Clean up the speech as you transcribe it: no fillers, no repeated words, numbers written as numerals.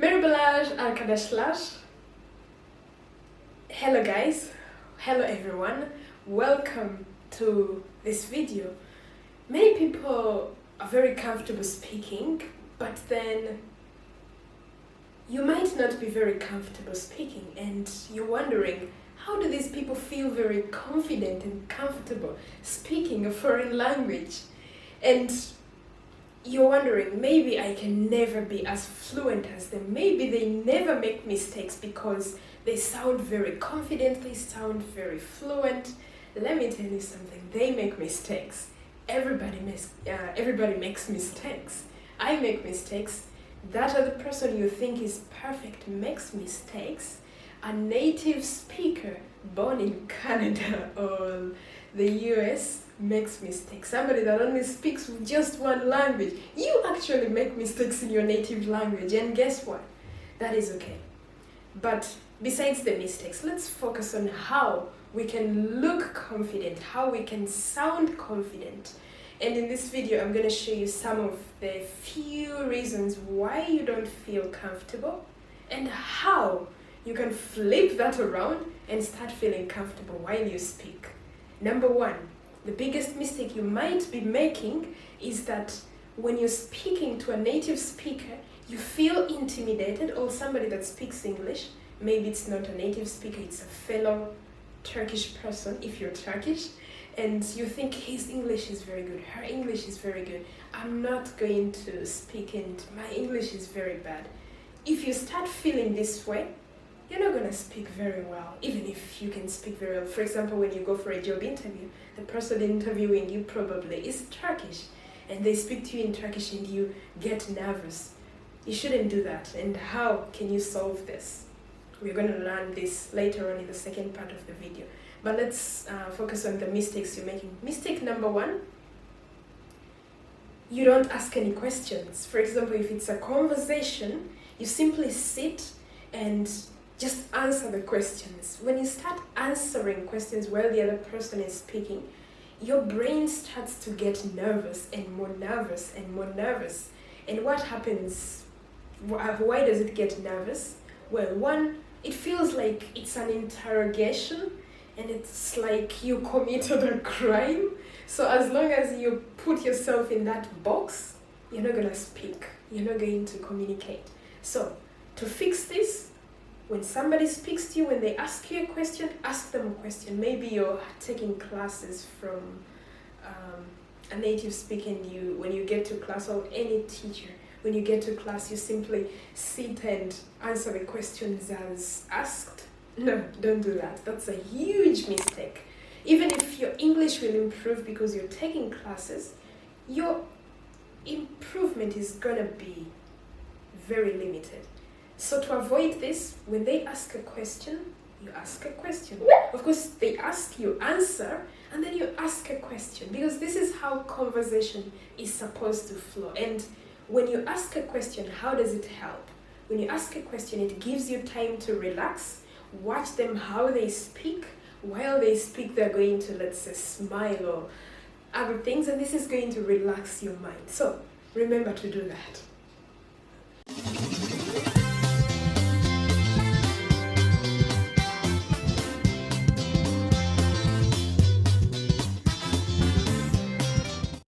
Merhabalar arkadaşlar. Hello guys. Hello everyone. Welcome to this video. Many people are very comfortable speaking, but then you might not be very comfortable speaking and you're wondering, how do these people feel very confident and comfortable speaking a foreign language? And you're wondering, maybe I can never be as fluent as them. Maybe they never make mistakes because they sound very confident, they sound very fluent. Let me tell you something, they make mistakes. Everybody makes mistakes. I make mistakes. That other person you think is perfect makes mistakes. A native speaker born in Canada or the US makes mistakes. Somebody that only speaks just one language, you actually make mistakes in your native language, and guess what? That is okay. But besides the mistakes, let's focus on how we can look confident, how we can sound confident. And in this video, I'm going to show you some of the few reasons why you don't feel comfortable and how you can flip that around and start feeling comfortable while you speak. Number one, the biggest mistake you might be making is that when you're speaking to a native speaker, you feel intimidated, or somebody that speaks English. Maybe it's not a native speaker, it's a fellow Turkish person, if you're Turkish, and you think his English is very good, her English is very good. I'm not going to speak and my English is very bad. If you start feeling this way, you're not going to speak very well, even if you can speak very well. For example, when you go for a job interview, the person interviewing you probably is Turkish, and they speak to you in Turkish and you get nervous. You shouldn't do that. And how can you solve this? We're going to learn this later on in the second part of the video. But let's focus on the mistakes you're making. Mistake number one, you don't ask any questions. For example, if it's a conversation, you simply sit and just answer the questions. When you start answering questions while the other person is speaking, your brain starts to get nervous and more nervous and more nervous. And what happens? Why does it get nervous? Well, one, it feels like it's an interrogation and it's like you committed a crime. So as long as you put yourself in that box, you're not going to speak. You're not going to communicate. So to fix this, when somebody speaks to you, when they ask you a question, ask them a question. Maybe you're taking classes from a native speaker, and when you get to class, or any teacher, when you get to class, you simply sit and answer the questions as asked. No, don't do that. That's a huge mistake. Even if your English will improve because you're taking classes, your improvement is gonna be very limited. So to avoid this, when they ask a question, you ask a question. Of course, they ask, you answer, and then you ask a question, because this is how conversation is supposed to flow. And when you ask a question, how does it help? When you ask a question, it gives you time to relax, watch them how they speak. While they speak, they're going to, let's say, smile or other things, and this is going to relax your mind. So remember to do that.